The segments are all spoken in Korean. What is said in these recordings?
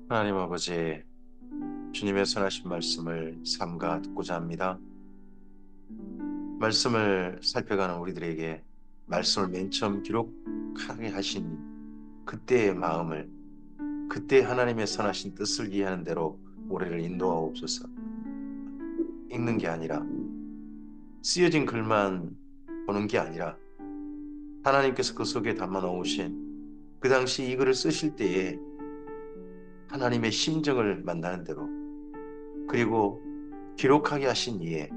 하나님 아버지, 주님의 선하신 말씀을 삼가 듣고자 합니다. 말씀을 살펴가는 우리들에게 말씀을 맨 처음 기록하게 하신 그때의 마음을, 그때 하나님의 선하신 뜻을 이해하는 대로 우리를 인도하옵소서. 읽는 게 아니라, 쓰여진 글만 보는 게 아니라, 하나님께서 그 속에 담아 놓으신 그 당시 이 글을 쓰실 때에 하나님의 심정을 만나는 대로, 그리고 기록하게 하신 이에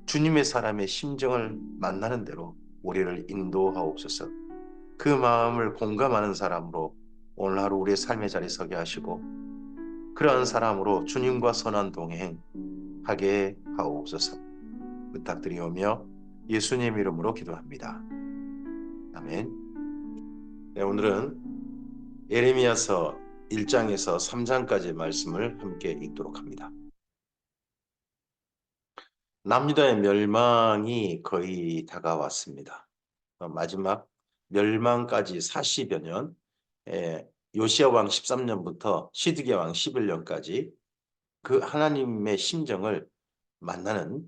주님의 사람의 심정을 만나는 대로 우리를 인도하옵소서. 그 마음을 공감하는 사람으로 오늘 하루 우리의 삶의 자리에 서게 하시고 그러한 사람으로 주님과 선한 동행하게 하옵소서. 부탁드리오며 예수님 이름으로 기도합니다. 아멘. 네, 오늘은 예레미야서 1장에서 3장까지 말씀을 함께 읽도록 합니다. 남유다의 멸망이 거의 다가왔습니다. 마지막 멸망까지 40여 년, 요시야 왕 13년부터 시드기야 왕 11년까지 그 하나님의 심정을 만나는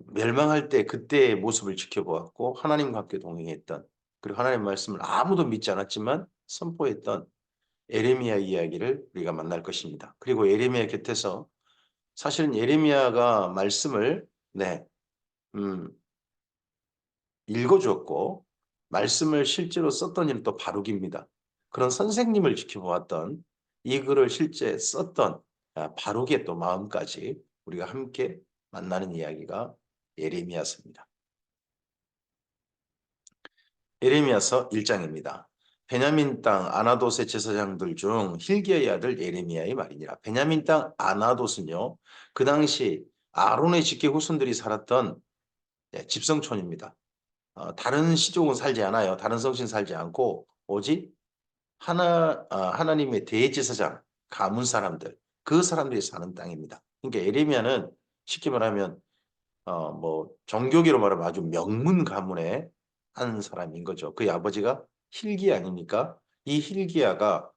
멸망할 때 그때의 모습을 지켜보았고 하나님과 함께 동행했던, 그리고 하나님의 말씀을 아무도 믿지 않았지만 선포했던 예레미야 이야기를 우리가 만날 것입니다. 그리고 예레미야 곁에서 사실은 예레미야가 말씀을 음, 읽어주었고 말씀을 실제로 썼던 일은 또 바룩입니다. 그런 선생님을 지켜보았던, 이 글을 실제 썼던 바룩의 또 마음까지 우리가 함께 만나는 이야기가 예레미야서입니다. 예레미야서 1장입니다. 베냐민 땅 아나돗의 제사장들 중 힐기야의 아들 예레미야의 말이니라. 베냐민 땅 아나돗은요, 그 당시 아론의 직계 후손들이 살았던 집성촌입니다. 다른 시족은 살지 않아요. 다른 성신 살지 않고 오직 하나님의 대제사장, 가문 사람들, 그 사람들이 사는 땅입니다. 그러니까 예레미야는 쉽게 말하면 뭐 종교계로 말하면 아주 명문 가문의 한 사람인 거죠. 그의 아버지가 힐기야 아닙니까? 이 힐기야가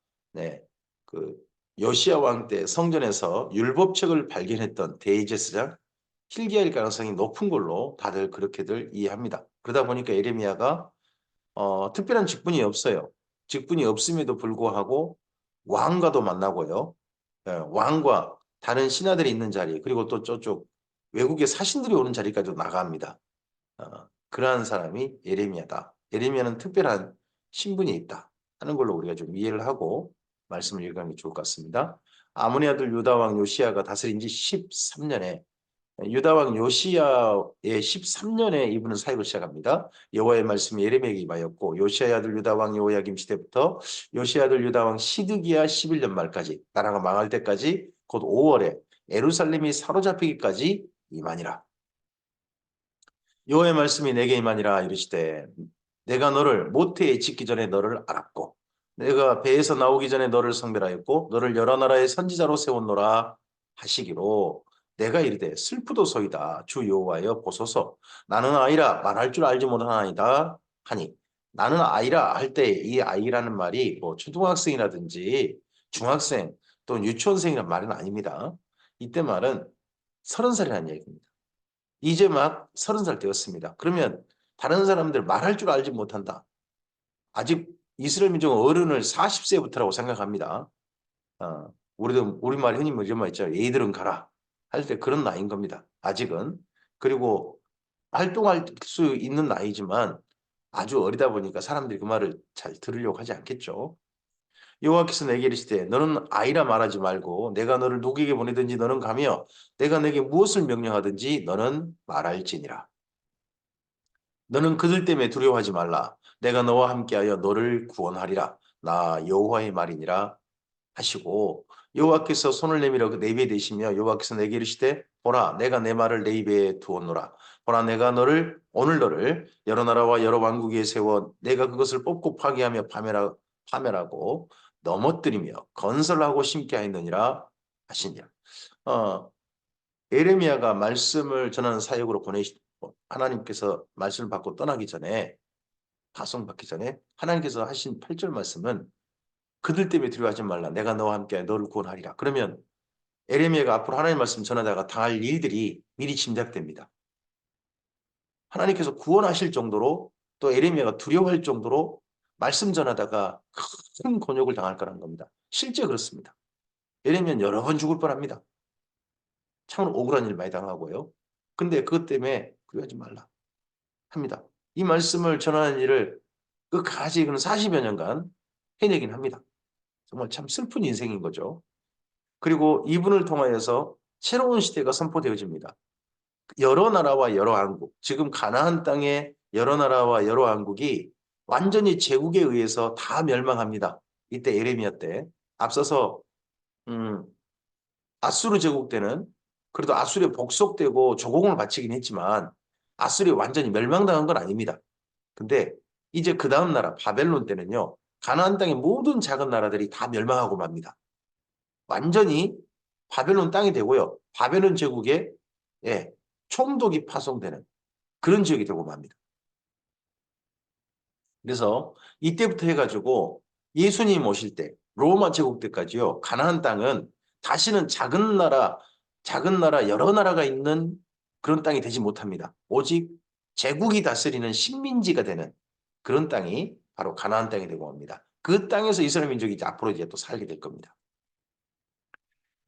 그 요시야 왕 때 성전에서 율법책을 발견했던 대제사장 힐기야일 가능성이 높은 걸로 다들 그렇게들 이해합니다. 그러다 보니까 예레미야가 특별한 직분이 없어요. 직분이 없음에도 불구하고 왕과도 만나고요. 왕과 다른 신하들이 있는 자리, 그리고 또 저쪽 외국의 사신들이 오는 자리까지도 나갑니다. 그러한 사람이 예레미야다. 예레미야는 특별한 신분이 있다 하는 걸로 우리가 좀 이해를 하고 말씀을 읽어가는 게 좋을 것 같습니다. 아모니 아들 유다 왕 요시야가 다스린 지 13년에, 유다 왕 요시야의 13년에 이분은 사역을 시작합니다. 여호와의 말씀이 예레미야에게 임하였고 요시야의 아들 유다 왕 여호야김 시대부터 요시야의 아들 유다 왕 시드기야 11년 말까지, 나라가 망할 때까지 곧 5월에 예루살렘이 사로잡히기까지 임하니라. 여호와의 말씀이 내게 임하니라. 이르시되 내가 너를 모태에 짓기 전에 너를 알았고 내가 배에서 나오기 전에 너를 성별하였고 너를 여러 나라의 선지자로 세웠노라 하시기로, 내가 이르되 슬프도소이다 주 여호와여 보소서 나는 아이라 말할 줄 알지 못하나이다 하니, 나는 아이라 할 때 이 아이라는 말이 뭐 초등학생이라든지 중학생 또는 유치원생이라는 말은 아닙니다. 이때 말은 30살이라는 얘기입니다. 이제 막 30살 되었습니다. 그러면 다른 사람들 말할 줄 알지 못한다. 아직 이스라엘 민족은 어른을 40세부터라고 생각합니다. 우리도 우리말 흔히 뭐 이런 말 있잖아요. 얘들은 가라 할 때 그런 나이인 겁니다. 아직은. 그리고 활동할 수 있는 나이지만 아주 어리다 보니까 사람들이 그 말을 잘 들으려고 하지 않겠죠. 여호와께서 내게 이르시되 너는 아이라 말하지 말고 내가 너를 누구에게 보내든지 너는 가며 내가 내게 무엇을 명령하든지 너는 말할지니라. 너는 그들 때문에 두려워하지 말라. 내가 너와 함께하여 너를 구원하리라. 나 여호와의 말이니라 하시고, 여호와께서 손을 내밀어 그 내 입에 대시며 여호와께서 내게 이르시되 보라 내가 내 말을 내 입에 두었노라. 보라 내가 오늘 너를 여러 나라와 여러 왕국 에 세워 내가 그것을 뽑고 파괴하며 파멸하고 넘어뜨리며 건설하고 심게 하였느니라 하시니라. 어, 예레미야가 말씀을 전하는 사역으로 하나님께서 말씀을 받고 떠나기 전에 파송받기 전에 하나님께서 하신 8절 말씀은 그들 때문에 두려워하지 말라. 내가 너와 함께 너를 구원하리라. 그러면 에레미야가 앞으로 하나님 말씀 전하다가 당할 일들이 미리 짐작됩니다. 하나님께서 구원하실 정도로 또 에레미야가 두려워할 정도로 말씀 전하다가 큰 곤욕을 당할 거라는 겁니다. 실제 그렇습니다. 에레미야는 여러 번 죽을 뻔합니다. 참으로 억울한 일 많이 당하고요. 근데 그것 때문에 두려워하지 말라 합니다. 이 말씀을 전하는 일을 끝까지 그는 40여 년간 해내긴 합니다. 정말 참 슬픈 인생인 거죠. 그리고 이분을 통하여서 새로운 시대가 선포되어집니다. 여러 나라와 여러 왕국, 지금 가나안 땅의 여러 나라와 여러 왕국이 완전히 제국에 의해서 다 멸망합니다. 이때 예레미야 때 앞서서 아수르 제국 때는 그래도 아수르에 복속되고 조공을 바치긴 했지만 아수르에 완전히 멸망당한 건 아닙니다. 근데 이제 그 다음 나라 바벨론 때는요. 가나안 땅의 모든 작은 나라들이 다 멸망하고 맙니다. 완전히 바벨론 땅이 되고요. 바벨론 제국에 총독이 파송되는 그런 지역이 되고 맙니다. 그래서 이때부터 해가지고 예수님 오실 때 로마 제국 때까지요. 가나안 땅은 다시는 작은 나라 여러 나라가 있는 그런 땅이 되지 못합니다. 오직 제국이 다스리는 식민지가 되는 그런 땅이 바로 가나안 땅이 되고 옵니다. 그 땅에서 이스라엘 민족이 이제 앞으로 이제 또 살게 될 겁니다.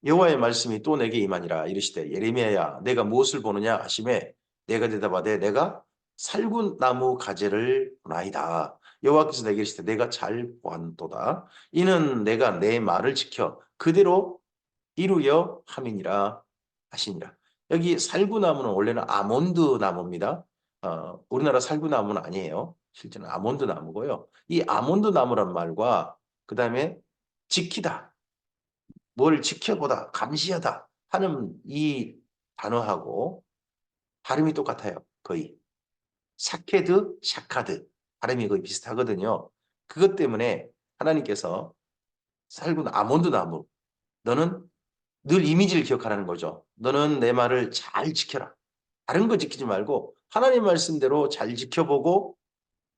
여호와의 말씀이 또 내게 임하니라 이르시되 예레미야야 내가 무엇을 보느냐 하시매 내가 대답하되 내가 살구나무 가지를 보나이다. 여호와께서 내게 이르시되 내가 잘 보았도다. 이는 내가 내 말을 지켜 그대로 이루려 함이니라 하시니라. 여기 살구나무는 원래는 아몬드 나무입니다. 우리나라 살구나무는 아니에요. 실제는 아몬드 나무고요. 이 아몬드 나무란 말과 그 다음에 지키다. 뭘 지켜보다, 감시하다 하는 이 단어하고 발음이 똑같아요. 거의. 샤케드, 샤카드. 발음이 거의 비슷하거든요. 그것 때문에 하나님께서 살군 아몬드 나무, 너는 늘 이미지를 기억하라는 거죠. 너는 내 말을 잘 지켜라. 다른 거 지키지 말고 하나님 말씀대로 잘 지켜보고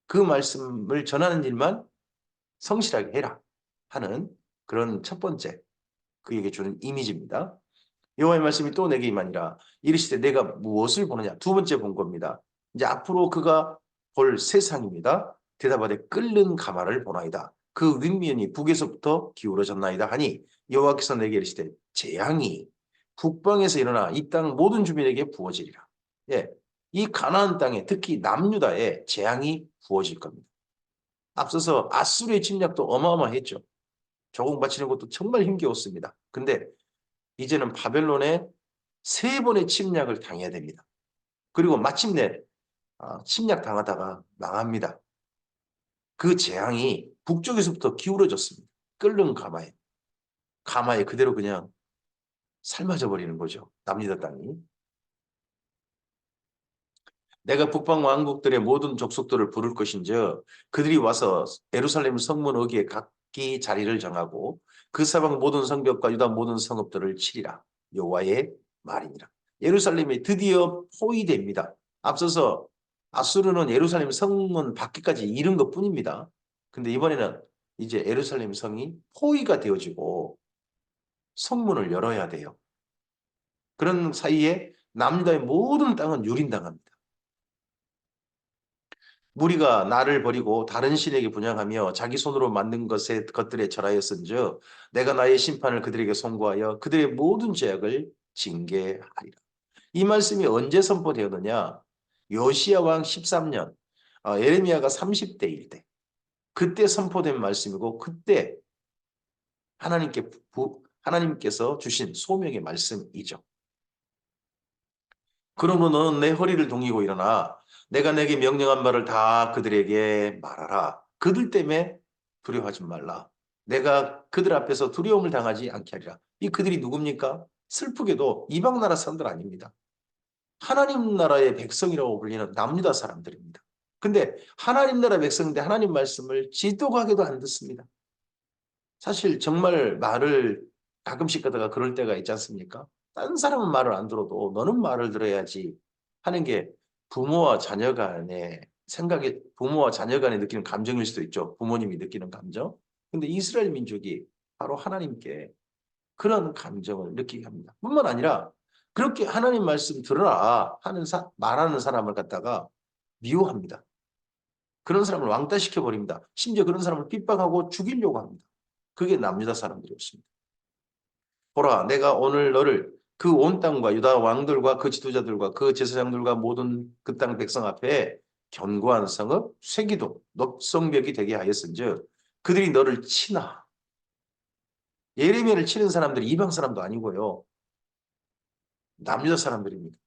그 말씀을 전하는 일만 성실하게 해라 하는 그런 첫 번째 그에게 주는 이미지입니다. 여호와의 말씀이 또 내게 임하니라. 이르시되 내가 무엇을 보느냐. 두 번째 본 겁니다. 이제 앞으로 그가 볼 세상입니다. 대답하되 끓는 가마를 보나이다. 그 윗면이 북에서부터 기울어졌나이다 하니 여호와께서 내게 이르시되 재앙이 북방에서 일어나 이 땅 모든 주민에게 부어지리라. 예, 이 가나안 땅에 특히 남유다에 재앙이 부어질 겁니다. 앞서서 아수르의 침략도 어마어마했죠. 조공 바치는 것도 정말 힘겨웠습니다. 근데 이제는 바벨론에 3번의 침략을 당해야 됩니다. 그리고 마침내 침략 당하다가 망합니다. 그 재앙이 북쪽에서부터 기울어졌습니다. 끓는 가마에. 가마에 그대로 그냥 삶아져 버리는 거죠. 남유다 땅이. 내가 북방 왕국들의 모든 족속들을 부를 것인즉 그들이 와서 예루살렘 성문 어귀에 각기 자리를 정하고 그 사방 모든 성벽과 유다 모든 성읍들을 치리라. 여호와의 말이니라. 예루살렘이 드디어 포위됩니다. 앞서서 아수르는 예루살렘 성문 밖에까지 이른 것뿐입니다. 근데 이번에는 이제 예루살렘 성이 포위가 되어지고 성문을 열어야 돼요. 그런 사이에 남유다의 모든 땅은 유린당합니다. 무리가 나를 버리고 다른 신에게 분향하며 자기 손으로 만든 것들에 절하였은즉 내가 나의 심판을 그들에게 송구하여 그들의 모든 죄악을 징계하리라. 이 말씀이 언제 선포되었느냐? 요시야 왕 13년 예레미야가 30대일 때 그때 선포된 말씀이고 그때 하나님께서 주신 소명의 말씀이죠. 그러므로 너는 내 허리를 동이고 일어나 내가 내게 명령한 말을 다 그들에게 말하라. 그들 때문에 두려워하지 말라. 내가 그들 앞에서 두려움을 당하지 않게 하리라. 이 그들이 누굽니까? 슬프게도 이방 나라 사람들 아닙니다. 하나님 나라의 백성이라고 불리는 남유다 사람들입니다. 근데 하나님 나라 백성인데 하나님 말씀을 지독하게도 안 듣습니다. 사실 정말 말을 가끔씩 가다가 그럴 때가 있지 않습니까? 다른 사람은 말을 안 들어도 너는 말을 들어야지 하는 게 부모와 자녀 간의 생각이 부모와 자녀 간에 느끼는 감정일 수도 있죠. 부모님이 느끼는 감정. 근데 이스라엘 민족이 바로 하나님께 그런 감정을 느끼게 합니다. 뿐만 아니라 그렇게 하나님 말씀 들어라 하는 말하는 사람을 갖다가 미워합니다. 그런 사람을 왕따시켜 버립니다. 심지어 그런 사람을 핍박하고 죽이려고 합니다. 그게 남유다 사람들이었습니다. 보라, 내가 오늘 너를 그 온 땅과 유다 왕들과 그 지도자들과 그 제사장들과 모든 그 땅 백성 앞에 견고한 성읍 쇠기둥 녹성벽이 되게 하였은즉 그들이 너를 치나. 예레미야를 치는 사람들이 이방 사람도 아니고요. 남유다 사람들입니다.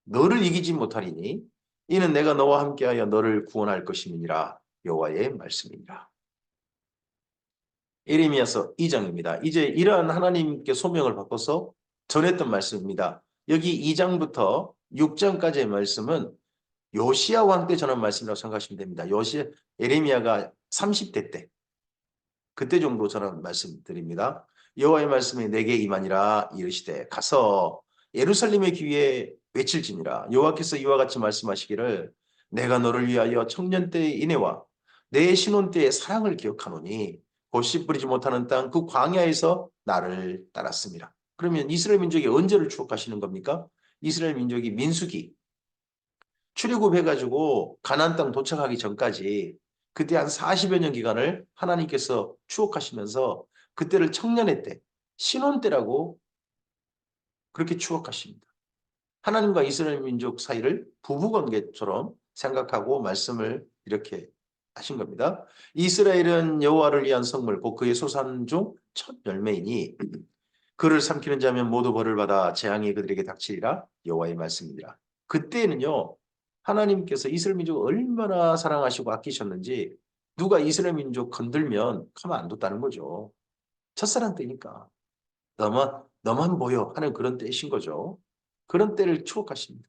너를 이기지 못하리니 이는 내가 너와 함께하여 너를 구원할 것임이니라. 여호와의 말씀이니라. 예레미야서 2장입니다. 이제 이러한 하나님께 소명을 바꿔서 전했던 말씀입니다. 여기 2장부터 6장까지의 말씀은 요시야 왕 때 전한 말씀이라고 생각하시면 됩니다. 예레미야가 30대 때 그때 정도 전한 말씀드립니다. 여호와의 말씀이 내게 임하니라 이르시되 가서 예루살렘의 귀에 외칠지니라. 여호와께서 이와 같이 말씀하시기를 내가 너를 위하여 청년 때의 인애와 내 신혼 때의 사랑을 기억하노니 곡식 뿌리지 못하는 땅 그 광야에서 나를 따랐습니다. 그러면 이스라엘 민족이 언제를 추억하시는 겁니까? 이스라엘 민족이 민수기 출애굽해가지고 가나안 땅 도착하기 전까지 그때 한 40여 년 기간을 하나님께서 추억하시면서 그때를 청년의 때, 신혼 때라고 그렇게 추억하십니다. 하나님과 이스라엘 민족 사이를 부부관계처럼 생각하고 말씀을 이렇게 하신 겁니다. 이스라엘은 여호와를 위한 성물 곧 그의 소산 중 첫 열매이니 그를 삼키는 자면 모두 벌을 받아 재앙이 그들에게 닥치리라. 여호와의 말씀이니라. 그때는요. 하나님께서 이스라엘 민족을 얼마나 사랑하시고 아끼셨는지 누가 이스라엘 민족 건들면 가만 안 뒀다는 거죠. 첫사랑 때니까. 너만 보여 하는 그런 때이신 거죠. 그런 때를 추억하십니다.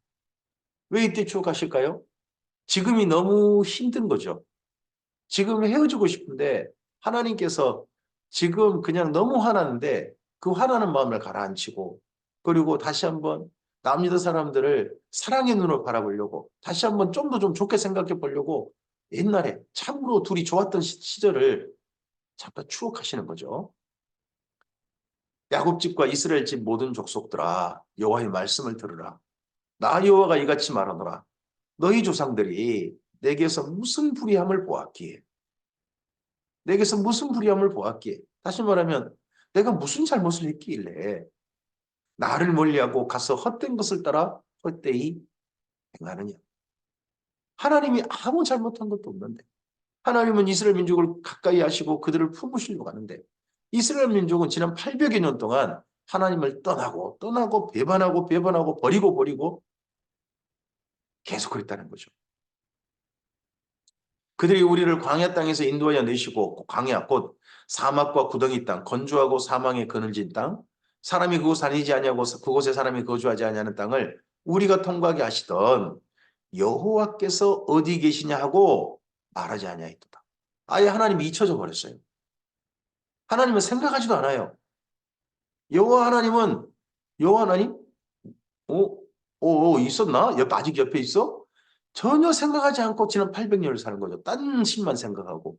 왜 이때 추억하실까요? 지금이 너무 힘든 거죠. 지금 헤어지고 싶은데 하나님께서 지금 그냥 너무 화나는데 그 화나는 마음을 가라앉히고 그리고 다시 한번 남유다 사람들을 사랑의 눈으로 바라보려고 다시 한번 좀 더 좀 좋게 생각해 보려고 옛날에 참으로 둘이 좋았던 시절을 잠깐 추억하시는 거죠. 야곱 집과 이스라엘 집 모든 족속들아 여호와의 말씀을 들으라. 나 여호와가 이같이 말하노라. 너희 조상들이 내게서 무슨 불의함을 보았기에 내게서 무슨 불의함을 보았기에 다시 말하면 내가 무슨 잘못을 했길래 나를 멀리하고 가서 헛된 것을 따라 헛되이 행하느냐. 하나님이 아무 잘못한 것도 없는데 하나님은 이스라엘 민족을 가까이 하시고 그들을 품으시려고 하는데 이스라엘 민족은 지난 800여 년 동안 하나님을 떠나고 배반하고 버리고 계속 그랬다는 거죠. 그들이 우리를 광야 땅에서 인도하여 내시고 광야 곧 사막과 구덩이 땅 건조하고 사망의 그늘진 땅 사람이 그곳 다니지 아니하고 그곳에 사람이 거주하지 아니하는 땅을 우리가 통과하게 하시던 여호와께서 어디 계시냐 하고 말하지 아니하였도다. 아예 하나님이 잊혀져 버렸어요. 하나님은 생각하지도 않아요. 여호와 하나님 있었나? 아직 옆에 있어? 전혀 생각하지 않고 지난 800년을 사는 거죠. 딴 신만 생각하고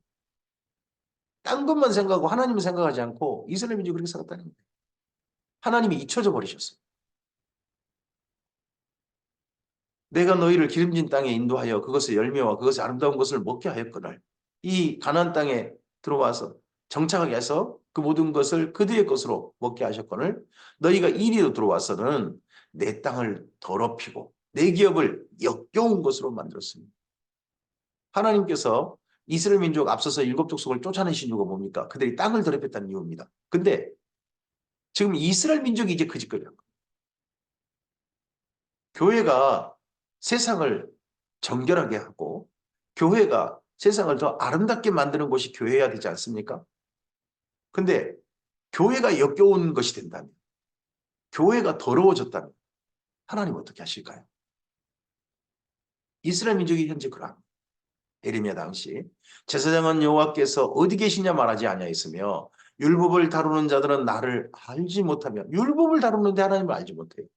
딴 것만 생각하고 하나님은 생각하지 않고 이스라엘 민족이 그렇게 살았다는 거예요. 하나님이 잊혀져 버리셨어요. 내가 너희를 기름진 땅에 인도하여 그것의 열매와 그것의 아름다운 것을 먹게 하였거늘 이 가나안 땅에 들어와서 정착하게 해서 그 모든 것을 그들의 것으로 먹게 하셨거늘 너희가 이리로 들어와서는 내 땅을 더럽히고 내 기업을 역겨운 것으로 만들었습니다. 하나님께서 이스라엘 민족 앞서서 7족속을 쫓아내신 이유가 뭡니까? 그들이 땅을 더럽혔다는 이유입니다. 근데 지금 이스라엘 민족이 이제 그 짓거리한 거예요. 교회가 세상을 정결하게 하고 교회가 세상을 더 아름답게 만드는 곳이 교회여야 되지 않습니까? 근데 교회가 역겨운 것이 된다면 교회가 더러워졌다면 하나님 어떻게 하실까요? 이스라엘 민족이 현재 그러합니다. 예레미야 당시 제사장은 여호와께서 어디 계시냐 말하지 아니하였으며 율법을 다루는 자들은 나를 알지 못하며 율법을 다루는데 하나님을 알지 못해요.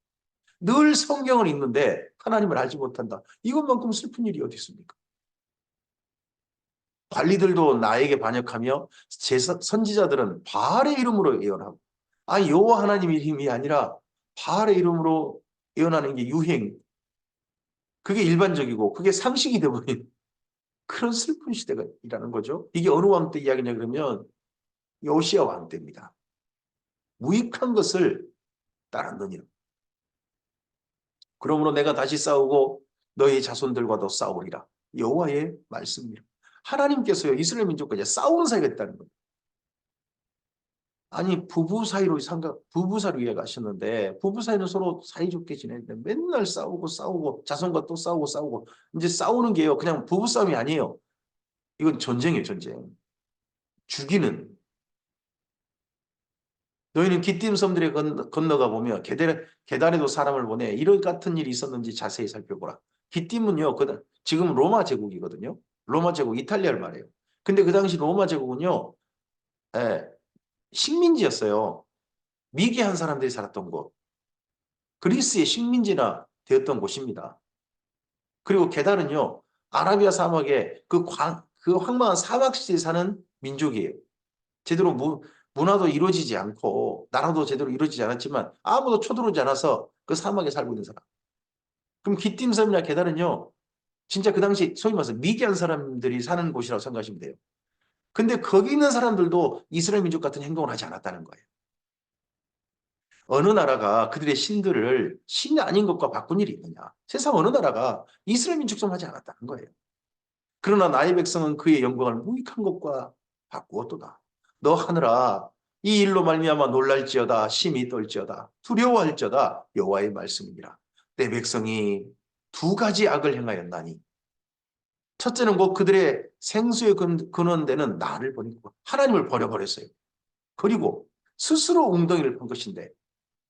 늘 성경을 읽는데 하나님을 알지 못한다. 이것만큼 슬픈 일이 어디 있습니까? 관리들도 나에게 반역하며 선지자들은 바알의 이름으로 예언하고 여호와 하나님의 이름이 아니라 바알의 이름으로 예언하는 게 유행, 그게 일반적이고 그게 상식이 되어버린 그런 슬픈 시대가 일하는 거죠. 이게 어느 왕 때 이야기냐 그러면 요시야 왕 때입니다. 무익한 것을 따랐느니라. 그러므로 내가 다시 싸우고 너희 자손들과도 싸우리라. 여호와의 말씀이라. 하나님께서요 이스라엘 민족과 이제 싸우는 사이가 있다는 거예요. 아니 부부 사이로 이해가셨는데 부부 사이는 서로 사이좋게 지내는데 맨날 싸우고 자손과 또 싸우고 이제 싸우는 게요 그냥 부부 싸움이 아니에요. 이건 전쟁이에요 전쟁. 죽이는. 너희는 기띔 섬들에 건너가 보며 게달에도 사람을 보내 이런 같은 일이 있었는지 자세히 살펴보라. 기띔은요 지금 로마 제국이거든요. 로마 제국 이탈리아를 말해요. 근데 그 당시 로마 제국은요 예, 식민지였어요. 미개한 사람들이 살았던 곳. 그리스의 식민지나 되었던 곳입니다. 그리고 게달은요 아라비아 사막에 그 황망한 사막시대에 사는 민족이에요. 제대로 문화도 이루어지지 않고 나라도 제대로 이루어지지 않았지만 아무도 쳐들어오지 않아서 그 사막에 살고 있는 사람. 그럼 기띔섬이나 게달은요 진짜 그 당시 소위 말해서 미개한 사람들이 사는 곳이라고 생각하시면 돼요. 근데 거기 있는 사람들도 이스라엘 민족 같은 행동을 하지 않았다는 거예요. 어느 나라가 그들의 신들을 신이 아닌 것과 바꾼 일이 있느냐. 세상 어느 나라가 이스라엘 민족처럼 하지 않았다는 거예요. 그러나 나의 백성은 그의 영광을 무익한 것과 바꾸었도다. 너 하늘아 이 일로 말미암아 놀랄지어다 심히 떨지어다 두려워할지어다 여호와의 말씀이니라. 내 백성이 두 가지 악을 행하였나니 첫째는 곧 그들의 생수의 근원되는 나를 버리고 하나님을 버려버렸어요. 그리고 스스로 웅덩이를 판 것인데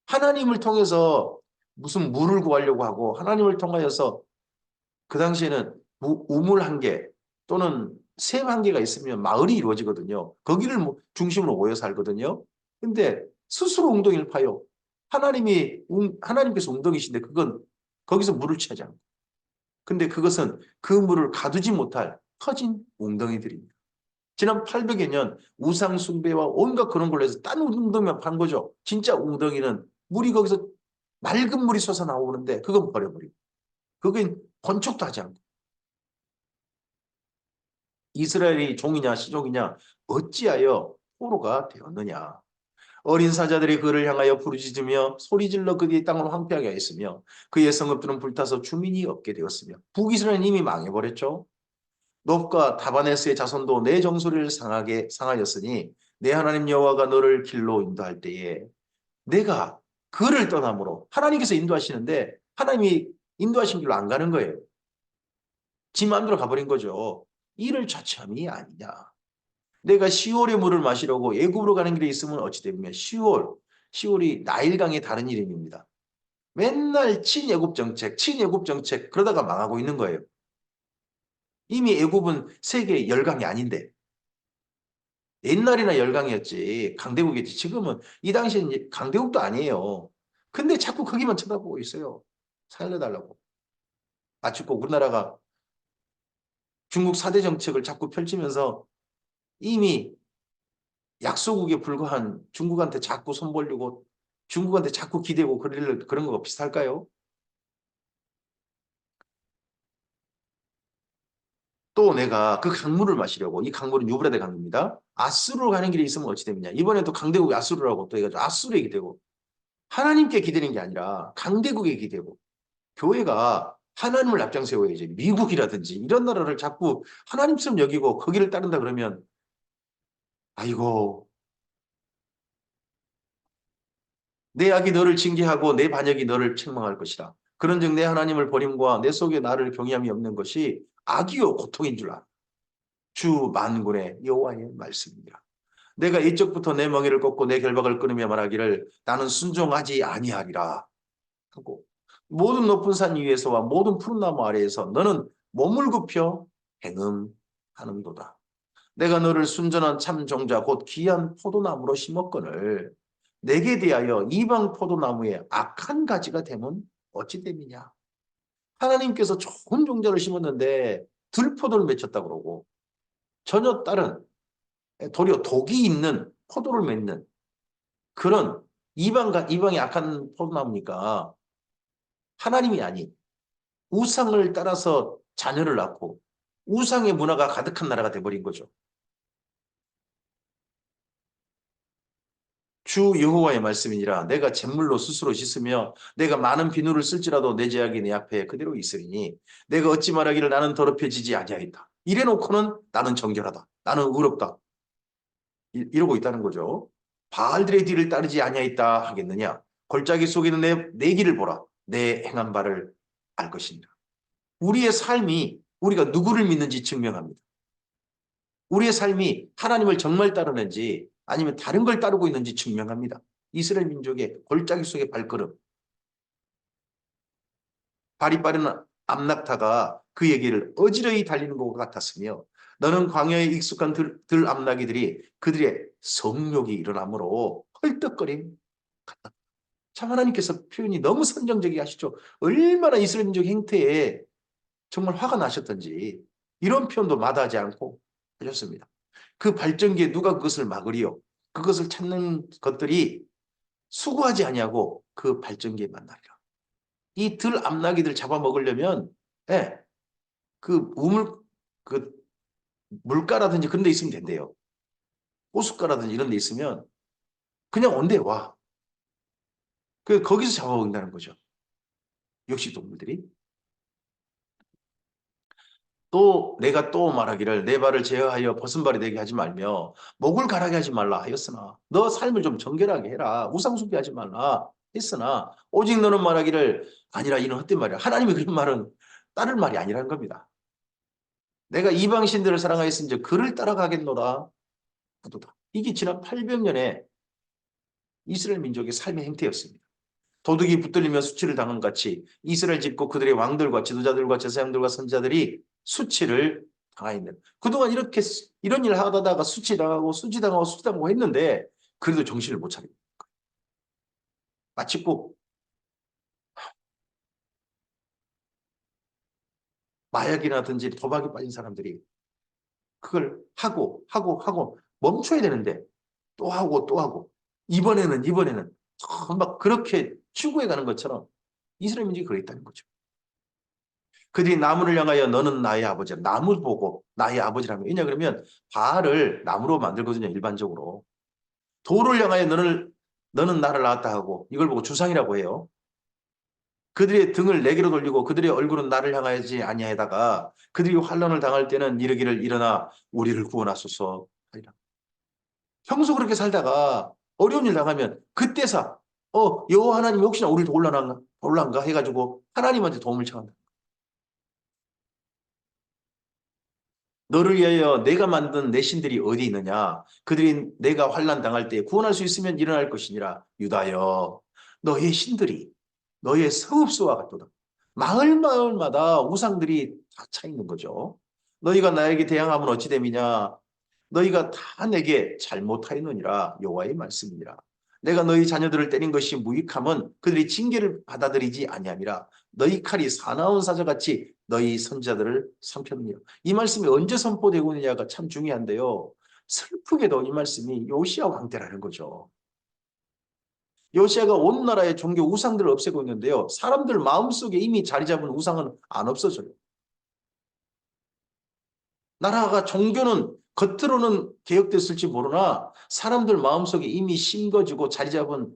하나님을 통해서 무슨 물을 구하려고 하고 하나님을 통하여서 그 당시에는 우물 한 개 또는 샘 한 개가 있으면 마을이 이루어지거든요. 거기를 중심으로 모여 살거든요. 근데 스스로 웅덩이를 파요. 하나님께서 웅덩이신데 그건 거기서 물을 취하지 않고. 근데 그것은 그 물을 가두지 못할 터진 웅덩이들입니다. 지난 800여 년 우상 숭배와 온갖 그런 걸로 해서 딴 웅덩이만 판 거죠. 진짜 웅덩이는 물이 거기서 맑은 물이 솟아 나오는데 그건 버려버리고 그건 번쩍도 하지 않고 이스라엘이 종이냐 시종이냐 어찌하여 포로가 되었느냐. 어린 사자들이 그를 향하여 부르짖으며 소리질러 그의 땅을 황폐하게 하였으며 그의 성읍들은 불타서 주민이 없게 되었으며 북이스라엘은 이미 망해버렸죠. 놉과 다바네스의 자손도 내 정소리를 상하였으니 내 하나님 여호와가 너를 길로 인도할 때에 내가 그를 떠남으로 하나님께서 인도하시는데 하나님이 인도하신 길로 안 가는 거예요. 지 마음대로 가버린 거죠. 이를 자처함이 아니냐. 내가 시올의 물을 마시려고 애굽으로 가는 길에 있으면 어찌 되면 시올이 나일강의 다른 이름입니다. 맨날 친애굽 정책 그러다가 망하고 있는 거예요. 이미 애굽은 세계 열강이 아닌데 옛날이나 열강이었지 강대국이었지 지금은 이 당시엔 강대국도 아니에요. 근데 자꾸 거기만 쳐다보고 있어요. 살려달라고. 마치 꼭 우리나라가 중국 4대 정책을 자꾸 펼치면서 이미 약소국에 불과한 중국한테 자꾸 손 벌리고 중국한테 자꾸 기대고 그런 거 비슷할까요? 또 내가 그 강물을 마시려고 이 강물은 유브라데 강입니다. 아수르로 가는 길에 있으면 어찌 됩니까? 이번에 또 강대국이 아수르라고 또 해가지고 아수르에 기대고 하나님께 기대는 게 아니라 강대국에 기대고 교회가 하나님을 앞장 세워야지 미국이라든지 이런 나라를 자꾸 하나님처럼 여기고 거기를 따른다 그러면 아이고 내 악이 너를 징계하고 내 반역이 너를 책망할 것이라. 그런즉 내 하나님을 버림과 내 속에 나를 경외함이 없는 것이 악이요 고통인 줄 알아. 주 만군의 여호와의 말씀입니다. 내가 이쪽부터 내 멍에를 꺾고 내 결박을 끊으며 말하기를 나는 순종하지 아니하리라 하고 모든 높은 산 위에서와 모든 푸른 나무 아래에서 너는 몸을 굽혀 행음하는도다. 내가 너를 순전한 참 종자 곧 귀한 포도나무로 심었거늘 내게 대하여 이방 포도나무의 악한 가지가 되면 어찌 됨이냐. 하나님께서 좋은 종자를 심었는데 들포도를 맺혔다 그러고 전혀 다른 도리어 독이 있는 포도를 맺는 그런 이방이 악한 포도나무니까 하나님이 아닌 우상을 따라서 자녀를 낳고 우상의 문화가 가득한 나라가 돼버린 거죠. 주 여호와의 말씀이니라 내가 잿물로 스스로 씻으며 내가 많은 비누를 쓸지라도 내 제약이 내 앞에 그대로 있으리니 내가 어찌 말하기를 나는 더럽혀지지 아니하겠다. 이래놓고는 나는 정결하다. 나는 의롭다. 이러고 있다는 거죠. 바알들의 뒤를 따르지 아니하였다 하겠느냐. 골짜기 속에 있는 내 길을 보라. 내 행한 바를 알 것이니라. 우리의 삶이 우리가 누구를 믿는지 증명합니다. 우리의 삶이 하나님을 정말 따르는지 아니면 다른 걸 따르고 있는지 증명합니다. 이스라엘 민족의 골짜기 속의 발걸음. 발이 빠른 암낙타가 그 얘기를 어지러이 달리는 것 같았으며 너는 광야에 익숙한 들 암나기들이 그들의 성욕이 일어나므로 헐떡거림 같다. 참 하나님께서 표현이 너무 선정적이 하시죠. 얼마나 이스라엘 민족 행태에 정말 화가 나셨던지 이런 표현도 마다하지 않고 하셨습니다. 그 발전기에 누가 그것을 막으리요? 그것을 찾는 것들이 수고하지 아니하고 그 발전기에 만나리라. 이 들 암나기들 잡아먹으려면 예, 그 그 물가라든지 그런 데 있으면 된대요. 호숫가라든지 이런 데 있으면 그냥 온대 와. 거기서 잡아먹는다는 거죠. 육식동물들이. 또 내가 또 말하기를 내 발을 제어하여 벗은 발이 되게 하지 말며 목을 가라게 하지 말라 하였으나 너 삶을 좀 정결하게 해라. 우상숭배하지 말라 했으나 오직 너는 말하기를 아니라 이는 헛된 말이야. 하나님이 그런 말은 따를 말이 아니라는 겁니다. 내가 이방신들을 사랑하였은즉 그를 따라가겠노라 하도다. 이게 지난 800년의 이스라엘 민족의 삶의 행태였습니다. 도둑이 붙들리며 수치를 당한 같이 이스라엘 집고 그들의 왕들과 지도자들과 제사장들과 선지자들이 수치를 당하였는. 그동안 이렇게 이런 일을 하다가 수치당하고 했는데 그래도 정신을 못 차리고 마치 꼭 마약이라든지 도박에 빠진 사람들이 그걸 하고 멈춰야 되는데 또 하고 또 하고 이번에는 막 그렇게 추구해 가는 것처럼 이스라엘 민족이 그랬다는 거죠. 그들이 나무를 향하여 너는 나의 아버지야. 나무 보고 나의 아버지라며. 왜냐 그러면 바알을 나무로 만들거든요. 일반적으로. 돌을 향하여 너는 나를 낳았다 하고 이걸 보고 주상이라고 해요. 그들의 등을 내게로 돌리고 그들의 얼굴은 나를 향하지 아니하다가 그들이 환난을 당할 때는 이르기를 일어나 우리를 구원하소서 하리라. 평소 그렇게 살다가 어려운 일 당하면 그때사 여호와 하나님이 혹시나 우리를 도울란가 해가지고 하나님한테 도움을 청한다. 너를 위하여 내가 만든 내 신들이 어디 있느냐? 그들이 내가 환난 당할 때 구원할 수 있으면 일어날 것이니라. 유다여, 너의 신들이 너의 성읍수와 같도다. 마을마다 우상들이 다 차 있는 거죠. 너희가 나에게 대항하면 어찌 됨이냐? 너희가 다 내게 잘못하였느니라. 여호와의 말씀이니라. 내가 너희 자녀들을 때린 것이 무익함은 그들이 징계를 받아들이지 아니함이라. 너희 칼이 사나운 사자같이 너희 선자들을 삼켰느니라. 이 말씀이 언제 선포되고 있느냐가 참 중요한데요. 슬프게도 이 말씀이 요시야 왕 때라는 거죠. 요시야가 온 나라의 종교 우상들을 없애고 있는데요. 사람들 마음속에 이미 자리 잡은 우상은 안 없어져요. 나라가 종교는 겉으로는 개혁됐을지 모르나 사람들 마음속에 이미 심겨지고 자리 잡은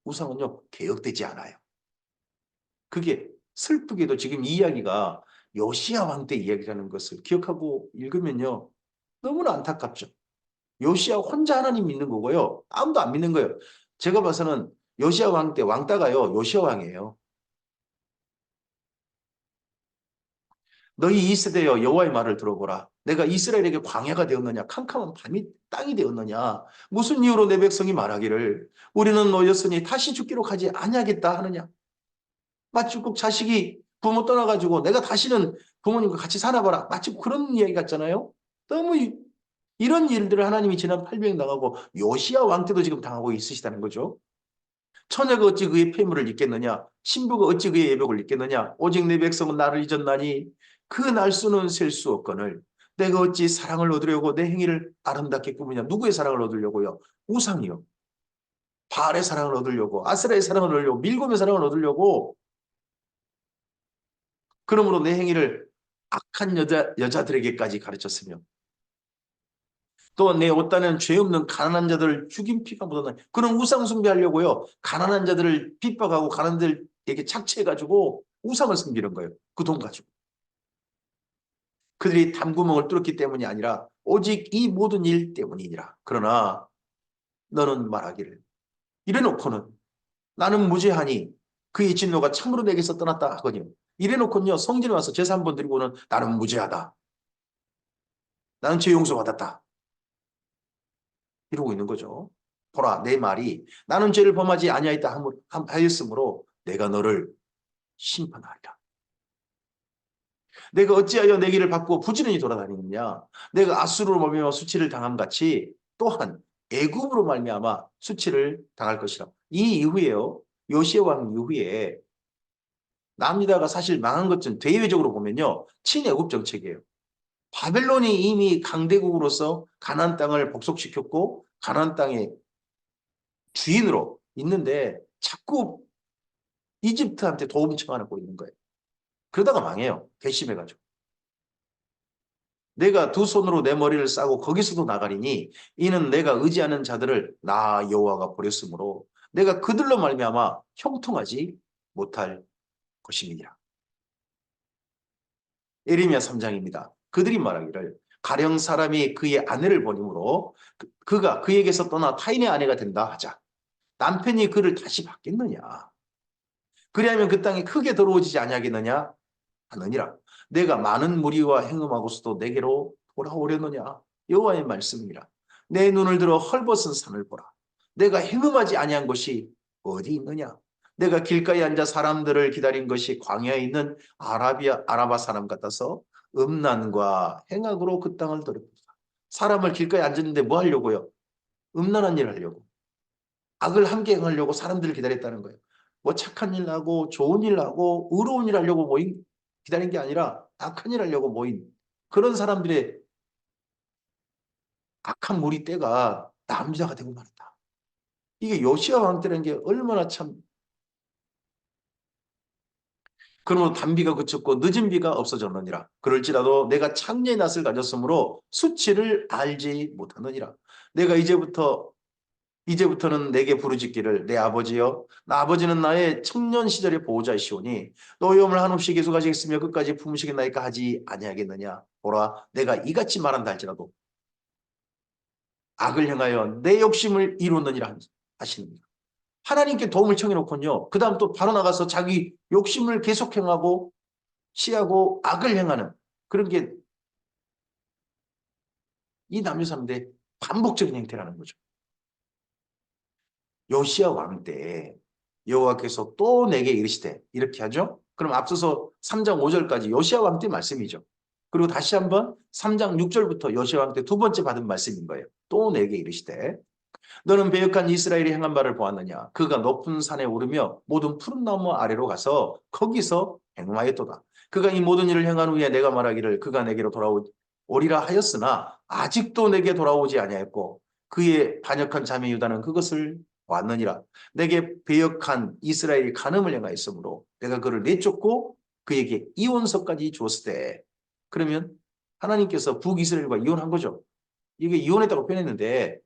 우상은요. 개혁되지 않아요. 그게 슬프게도 지금 이 이야기가 요시야 왕 때 이야기라는 것을 기억하고 읽으면요. 너무나 안타깝죠. 요시야 혼자 하나님 믿는 거고요. 아무도 안 믿는 거예요. 제가 봐서는 요시야 왕 때 왕따가요. 요시야 왕이에요. 너희 이 세대여 여호와의 말을 들어보라. 내가 이스라엘에게 광야가 되었느냐 캄캄한 밤이 땅이 되었느냐 무슨 이유로 내 백성이 말하기를 우리는 노였으니 다시 죽기로 가지 아니하겠다 하느냐. 마치 꼭 자식이 부모 떠나가지고 내가 다시는 부모님과 같이 사나봐라. 마치 그런 이야기 같잖아요. 너무 이런 일들을 하나님이 지난 800년 당하고 요시야 왕 때도 지금 당하고 있으시다는 거죠. 처녀가 어찌 그의 폐물을 잊겠느냐? 신부가 어찌 그의 예복을 잊겠느냐? 오직 내 백성은 나를 잊었나니 그 날수는 셀 수 없거늘 내가 어찌 사랑을 얻으려고 내 행위를 아름답게 꾸미냐? 누구의 사랑을 얻으려고요? 우상이요. 바알의 사랑을 얻으려고, 아스라의 사랑을 얻으려고, 밀곰의 사랑을 얻으려고. 그러므로 내 행위를 악한 여자들에게까지 가르쳤으며 또 내 옷단은 죄 없는 가난한 자들을 죽인 피가 묻어나 그런 우상 숭배하려고요. 가난한 자들을 핍박하고 가난한 자들에게 착취해가지고 우상을 섬기는 거예요. 그 돈 가지고. 그들이 담구멍을 뚫었기 때문이 아니라 오직 이 모든 일 때문이니라. 그러나 너는 말하기를 이래놓고는 나는 무죄하니 그의 진노가 참으로 내게서 떠났다 하거니와 이래놓고는요. 성전에 와서 제사 한번 드리고는 나는 무죄하다. 나는 죄 용서받았다. 이러고 있는 거죠. 보라 내 말이 나는 죄를 범하지 아니하였다 하였으므로 내가 너를 심판하리라. 내가 어찌하여 내 길을 바꾸어 부지런히 돌아다니느냐. 내가 아수르로 말미암아 수치를 당함 같이 또한 애굽으로 말미암아 수치를 당할 것이라. 이 이후에요. 요시야 왕 이후에 남유다가 사실 망한 것은 대외적으로 보면요. 친애굽 정책이에요. 바벨론이 이미 강대국으로서 가나안 땅을 복속시켰고 가나안 땅의 주인으로 있는데 자꾸 이집트한테 도움 청하고 있는 거예요. 그러다가 망해요. 괘씸해가지고. 내가 두 손으로 내 머리를 싸고 거기서도 나가리니 이는 내가 의지하는 자들을 나 여호와가 버렸으므로 내가 그들로 말미암아 형통하지 못할 것임이니라. 예레미야 3장입니다. 그들이 말하기를 가령 사람이 그의 아내를 버림으로 그가 그에게서 떠나 타인의 아내가 된다 하자. 남편이 그를 다시 받겠느냐? 그리하면 그 땅이 크게 더러워지지 아니하겠느냐? 하느니라. 내가 많은 무리와 행음하고서도 내게로 돌아오려느냐? 여호와의 말씀이라. 내 눈을 들어 헐벗은 산을 보라. 내가 행음하지 아니한 것이 어디 있느냐? 내가 길가에 앉아 사람들을 기다린 것이 광야에 있는 아라바 사람 같아서 음란과 행악으로 그 땅을 더럽혔다. 사람을 길가에 앉았는데 뭐 하려고요? 음란한 일 하려고. 악을 함께 행하려고 사람들을 기다렸다는 거예요. 뭐 착한 일 하고 좋은 일 하고 의로운 일 하려고 모인 기다린 게 아니라 악한 일 하려고 모인 그런 사람들의 악한 무리 때가 남자가 되고 말았다. 이게 요시야 왕 때라는 게 얼마나 참 그러므로 단비가 그쳤고 늦은 비가 없어졌느니라. 그럴지라도 내가 창녀의 낯을 가졌으므로 수치를 알지 못하느니라. 내가 이제부터는 내게 부르짖기를 내 아버지여 나 아버지는 나의 청년 시절의 보호자이시오니 노여움을 한없이 계속하시겠으며 끝까지 품으시겠나이까 하지 아니하겠느냐. 보라 내가 이같이 말한다 할지라도 악을 행하여 내 욕심을 이루느니라 하시느니라. 하나님께 도움을 청해놓고요. 그 다음 또 바로 나가서 자기 욕심을 계속 행하고 취하고 악을 행하는 그런 게 이 남녀 사람들의 반복적인 행태라는 거죠. 요시야 왕 때 여호와께서 또 내게 이르시되 이렇게 하죠. 그럼 앞서서 3장 5절까지 요시야 왕 때 말씀이죠. 그리고 다시 한번 3장 6절부터 요시야 왕 때 두 번째 받은 말씀인 거예요. 또 내게 이르시되 너는 배역한 이스라엘이 행한 바를 보았느냐. 그가 높은 산에 오르며 모든 푸른 나무 아래로 가서 거기서 행하였도다. 그가 이 모든 일을 행한 후에 내가 말하기를 그가 내게로 돌아오리라 하였으나 아직도 내게 돌아오지 아니하였고 그의 반역한 자매 유다는 그것을 보았느니라. 내게 배역한 이스라엘이 간음을 행하였으므로 내가 그를 내쫓고 그에게 이혼서까지 주었을 때 그러면 하나님께서 북이스라엘과 이혼한 거죠. 이게 이혼했다고 표현했는데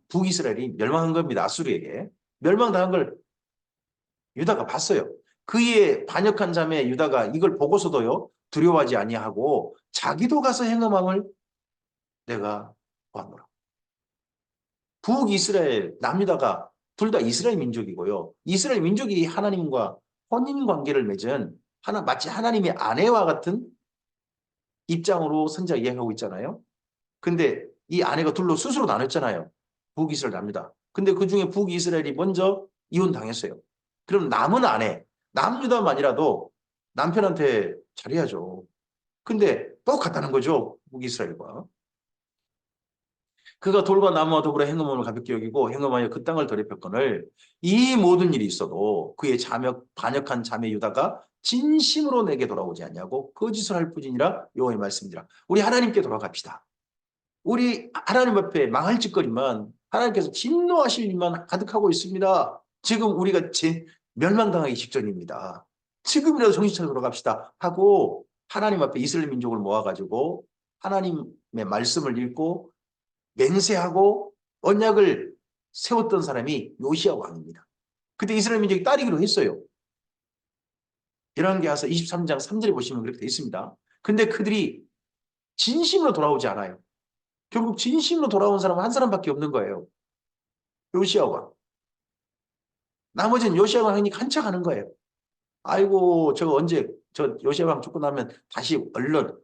북이스라엘이 멸망한 겁니다. 아수르에게. 멸망당한 걸 유다가 봤어요. 그의 반역한 자매 유다가 이걸 보고서도요. 두려워하지 아니하고 자기도 가서 행음함을 내가 보았노라. 북이스라엘, 남유다가 둘 다 이스라엘 민족이고요. 이스라엘 민족이 하나님과 혼인 관계를 맺은 마치 하나님의 아내와 같은 입장으로 선지자가 이야기하고 있잖아요. 근데 이 아내가 둘로 스스로 나눴잖아요. 북이스라엘 남유다. 근데 그중에 북이스라엘이 먼저 이혼당했어요. 그럼 남은 아내, 남유다만이라도 남편한테 잘해야죠. 근데 똑같다는 거죠. 북이스라엘과. 그가 돌과 나무와 더불어 행음함을 가볍게 여기고 행음하여 그 땅을 더럽혔거늘 이 모든 일이 있어도 그의 반역한 자매 유다가 진심으로 내게 돌아오지 않냐고 거짓을 할 뿐이니라 여호와의 말씀이니라. 우리 하나님께 돌아갑시다. 우리 하나님 앞에 망할 짓거리만 하나님께서 진노하실 일만 가득하고 있습니다. 지금 우리가 멸망당하기 직전입니다. 지금이라도 정신 차려 돌아갑시다 하고 하나님 앞에 이스라엘 민족을 모아가지고 하나님의 말씀을 읽고 맹세하고 언약을 세웠던 사람이 요시야 왕입니다. 그때 이스라엘 민족이 따르기로 했어요. 열왕기하서 23장 3절에 보시면 그렇게 되어 있습니다. 근데 그들이 진심으로 돌아오지 않아요. 결국 진심으로 돌아온 사람은 한 사람밖에 없는 거예요. 요시야 왕. 나머지는 요시야 왕이 간척하는 거예요. 아이고 저거 언제 저 요시야 왕 죽고 나면 다시 얼른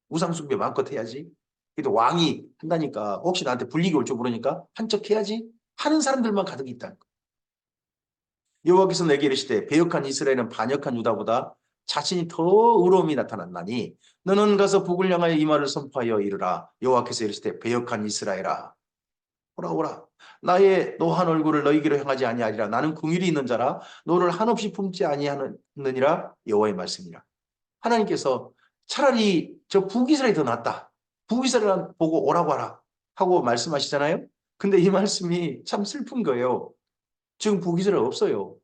우상숭배 마음껏 해야지. 그래도 왕이 한다니까 혹시 나한테 불리기 올 줄 모르니까 한척해야지 하는 사람들만 가득 있다. 여호와께서 내게 이르시되 배역한 이스라엘은 반역한 유다보다 자신이 더 의로움이 나타났나니 너는 가서 북을 향하여 이 말을 선포하여 이르라. 여호와께서 이르시되 배역한 이스라엘아 오라 오라 나의 노한 얼굴을 너희에게로 향하지 아니하리라. 나는 궁일이 있는 자라 너를 한없이 품지 아니하느니라. 여호와의 말씀이라. 하나님께서 차라리 저 북이스라엘이 더 낫다. 북이스라엘 보고 오라고 하라 하고 말씀하시잖아요. 근데 이 말씀이 참 슬픈 거예요. 지금 북이스라엘 없어요.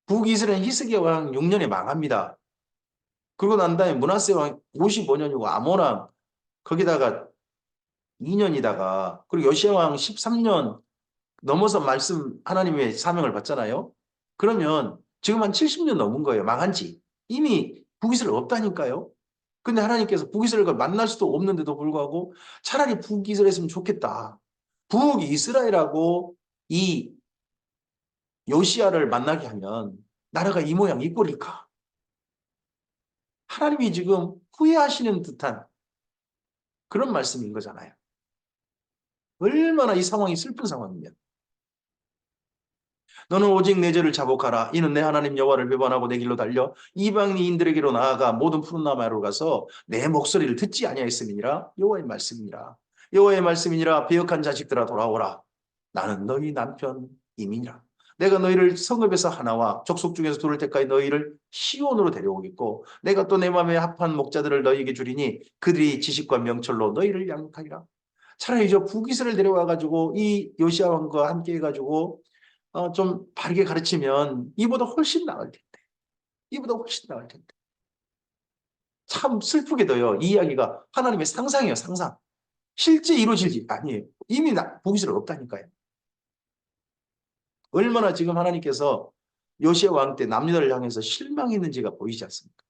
북이스라엘 히스기야 왕 6년에 망합니다. 그러고 난 다음에 므낫세 왕 55년이고 아몬 왕 거기다가 2년이다가 그리고 요시야 왕 13년 넘어서 말씀 하나님의 사명을 받잖아요. 그러면 지금 한 70년 넘은 거예요. 망한 지. 이미 북이스라엘 없다니까요. 근데 하나님께서 북이스라엘과 만날 수도 없는데도 불구하고 차라리 북이스라엘 했으면 좋겠다. 북이스라엘하고 이 요시야를 만나게 하면 나라가 이 모양 이 꼴일까? 하나님이 지금 후회하시는 듯한 그런 말씀인 거잖아요. 얼마나 이 상황이 슬픈 상황이면. 너는 오직 내 죄를 자복하라. 이는 내 하나님 여호와를 배반하고 내 길로 달려 이방인들에게로 나아가 모든 푸른 나무로 가서 내 목소리를 듣지 아니하였음이니라. 여호와의 말씀이니라. 여호와의 말씀이니라. 배역한 자식들아 돌아오라. 나는 너희 남편 이민이라. 내가 너희를 성읍에서 하나와 족속 중에서 둘을 택하여 너희를 시온으로 데려오겠고 내가 또 내 마음에 합한 목자들을 너희에게 주리니 그들이 지식과 명철로 너희를 양육하리라. 차라리 저 북이스를 데려와 가지고 이 요시야 왕과 함께 해가지고 좀 바르게 가르치면 이보다 훨씬 나을 텐데. 이보다 훨씬 나을 텐데. 참 슬프게도요. 이 이야기가 하나님의 상상이에요. 상상. 실제 이루어질지 아니에요. 이미 북이스라엘 없다니까요. 얼마나 지금 하나님께서 요시야 왕 때 남유다를 향해서 실망했는지가 보이지 않습니까?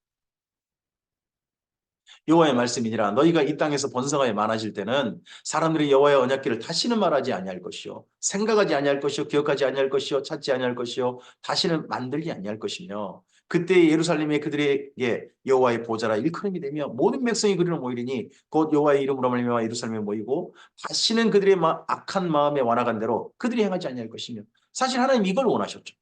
여호와의 말씀이니라. 너희가 이 땅에서 번성하여 많아질 때는 사람들이 여호와의 언약궤를 다시는 말하지 아니할 것이요 생각하지 아니할 것이요 기억하지 아니할 것이요 찾지 아니할 것이요 다시는 만들지 아니할 것이며 그때 예루살렘에 그들에게 여호와의 보좌라 일컬음이 되며 모든 백성이 그리로 모이리니 곧 여호와의 이름으로 말미암아 예루살렘에 모이고 다시는 그들의 악한 마음에 완악한 대로 그들이 행하지 아니할 것이며 사실 하나님 이걸 원하셨죠.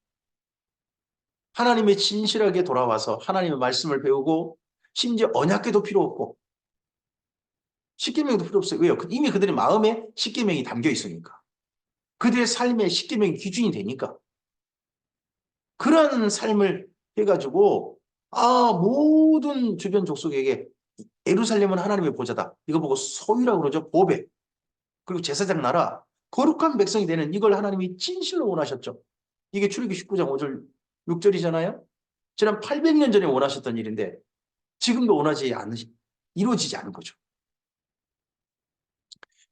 하나님의 진실하게 돌아와서 하나님의 말씀을 배우고 심지어 언약궤도 필요 없고 십계명도 필요 없어요. 왜요? 이미 그들의 마음에 십계명이 담겨 있으니까. 그들의 삶에 십계명이 기준이 되니까. 그런 삶을 해가지고 모든 주변 족속에게 예루살렘은 하나님의 보좌다. 이거 보고 소유라고 그러죠. 보배. 그리고 제사장 나라. 거룩한 백성이 되는 이걸 하나님이 진실로 원하셨죠. 이게 출애굽기 19장 5절 6절이잖아요. 지난 800년 전에 원하셨던 일인데 지금도 이루어지지 않은 거죠.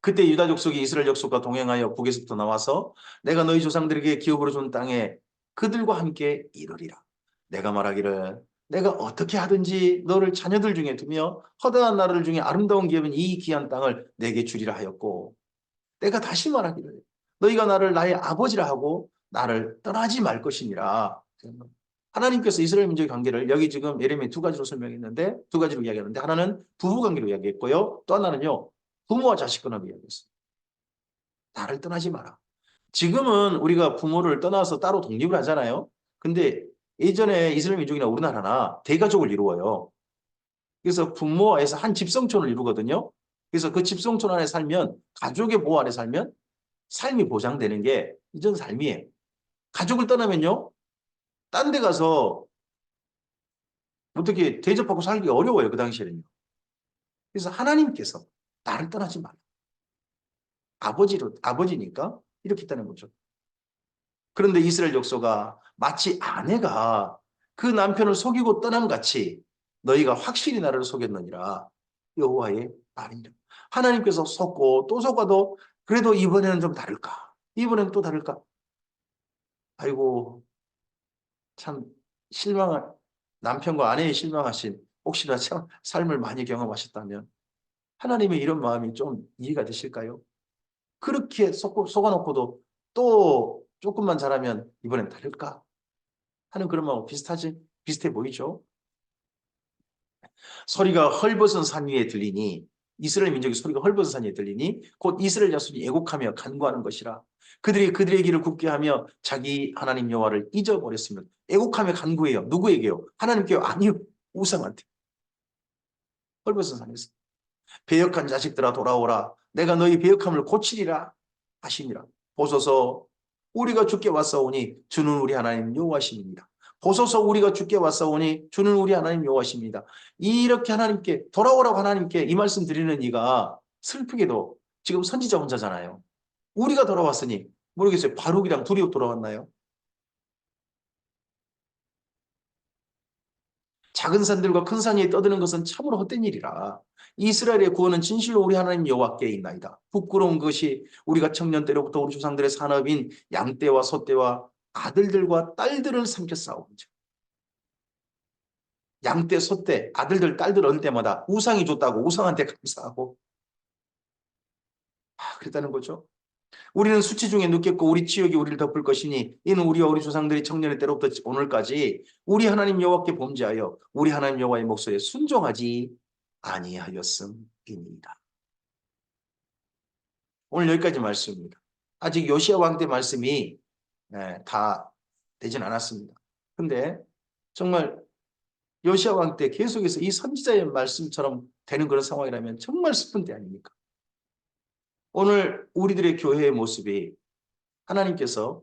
그때 유다 족속이 이스라엘 족속과 동행하여 북에서부터 나와서 내가 너희 조상들에게 기업으로 준 땅에 그들과 함께 이르리라. 내가 말하기를 내가 어떻게 하든지 너를 자녀들 중에 두며 허다한 나라들 중에 아름다운 기업인 이 귀한 땅을 내게 주리라 하였고 내가 다시 말하기를 너희가 나를 나의 아버지라 하고 나를 떠나지 말 것이니라. 하나님께서 이스라엘 민족의 관계를 여기 지금 예레미야 두 가지로 설명했는데 두 가지로 이야기하는데 하나는 부부 관계로 이야기했고요. 또 하나는요. 부모와 자식 간의 이야기였어요. 나를 떠나지 마라. 지금은 우리가 부모를 떠나서 따로 독립을 하잖아요. 근데 예전에 이스라엘 민족이나 우리나라나 대가족을 이루어요. 그래서 부모에서 한 집성촌을 이루거든요. 그래서 그 집성촌 안에 살면, 가족의 보호 안에 살면 삶이 보장되는 게 이전 삶이에요. 가족을 떠나면요, 딴 데 가서 어떻게 대접하고 살기 어려워요, 그 당시에는요. 그래서 하나님께서 나를 떠나지 마라. 아버지니까 이렇게 했다는 거죠. 그런데 이스라엘 족속가 마치 아내가 그 남편을 속이고 떠남 같이 너희가 확실히 나를 속였느니라. 여호와의 말이니라. 하나님께서 속고 또 속아도 그래도 이번에는 좀 다를까? 이번엔 또 다를까? 아이고, 참 실망한 남편과 아내의 실망하신, 혹시나 참 삶을 많이 경험하셨다면 하나님의 이런 마음이 좀 이해가 되실까요? 그렇게 속아놓고도 또 조금만 잘하면 이번엔 다를까 하는 그런 마음 비슷해 보이죠? 소리가 헐벗은 산 위에 들리니, 이스라엘 민족의 소리가 헐벗은 산 위에 들리니 곧 이스라엘 자손이 애곡하며 간구하는 것이라. 그들이 그들의 길을 굽게 하며 자기 하나님 여호와를 잊어버렸으면. 애곡하며 간구해요. 누구에게요? 하나님께요? 아니요, 우상한테. 헐벗은 산에서 배역한 자식들아 돌아오라. 내가 너희 배역함을 고치리라 하시니라. 보소서, 우리가 주께 왔사오니 주는 우리 하나님 여호와십니다. 보소서, 우리가 주께 왔사오니 주는 우리 하나님 여호와십니다. 이렇게 하나님께 돌아오라고 하나님께 이 말씀 드리는 이가 슬프게도 지금 선지자 혼자잖아요. 우리가 돌아왔으니 모르겠어요. 바룩이랑 둘이 돌아왔나요? 작은 산들과 큰 산 위에 떠드는 것은 참으로 헛된 일이라. 이스라엘의 구원은 진실로 우리 하나님 여호와께 있나이다. 부끄러운 것이 우리가 청년 때로부터 우리 조상들의 산업인 양떼와 소떼와 아들들과 딸들을 삼켰사오니. 양떼, 소떼, 아들들, 딸들 얻을 때마다 우상이 줬다고 우상한테 감사하고 그랬다는 거죠. 우리는 수치 중에 눕겠고 우리 지역이 우리를 덮을 것이니 이는 우리와 우리 조상들이 청년의 때로부터 오늘까지 우리 하나님 여호와께 범죄하여 우리 하나님 여호와의 목소리에 순종하지 아니하였음이니이다. 오늘 여기까지 말씀입니다. 아직 요시야 왕 때 말씀이 다 되진 않았습니다. 근데 정말 요시야 왕 때 계속해서 이 선지자의 말씀처럼 되는 그런 상황이라면 정말 슬픈 때 아닙니까? 오늘 우리들의 교회의 모습이 하나님께서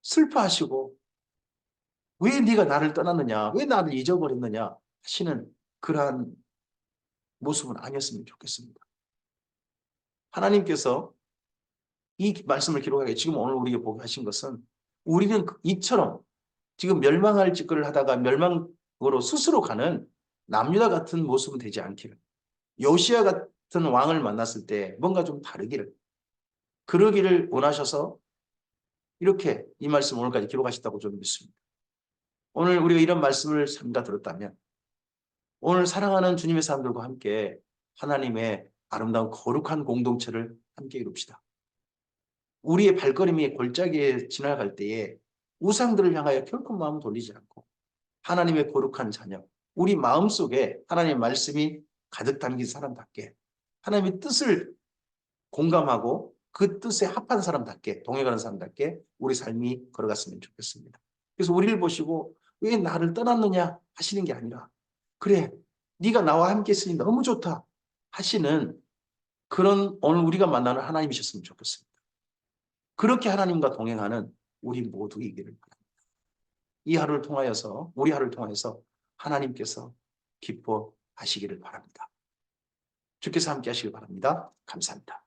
슬퍼하시고 왜 네가 나를 떠났느냐, 왜 나를 잊어버렸느냐 하시는 그러한 모습은 아니었으면 좋겠습니다. 하나님께서 이 말씀을 기록하게 지금 오늘 우리에게 보게 하신 것은 우리는 이처럼 지금 멸망할 짓거리를 하다가 멸망으로 스스로 가는 남유다 같은 모습은 되지 않기를, 요시야 같은 왕을 만났을 때 뭔가 좀 다르기를, 그러기를 원하셔서 이렇게 이 말씀 오늘까지 기록하셨다고 좀 믿습니다. 오늘 우리가 이런 말씀을 삼가 들었다면 오늘 사랑하는 주님의 사람들과 함께 하나님의 아름다운 거룩한 공동체를 함께 이룹시다. 우리의 발걸음이 골짜기에 지나갈 때에 우상들을 향하여 결코 마음 돌리지 않고 하나님의 거룩한 자녀, 우리 마음속에 하나님의 말씀이 가득 담긴 사람답게 하나님의 뜻을 공감하고 그 뜻에 합한 사람답게 동행하는 사람답게 우리 삶이 걸어갔으면 좋겠습니다. 그래서 우리를 보시고 왜 나를 떠났느냐 하시는 게 아니라 그래, 네가 나와 함께 있으니 너무 좋다 하시는 그런 오늘 우리가 만나는 하나님이셨으면 좋겠습니다. 그렇게 하나님과 동행하는 우리 모두이기를 바랍니다. 이 하루를 통하여서 우리 하루를 통해서 하나님께서 기뻐하시기를 바랍니다. 주께서 함께 하시길 바랍니다. 감사합니다.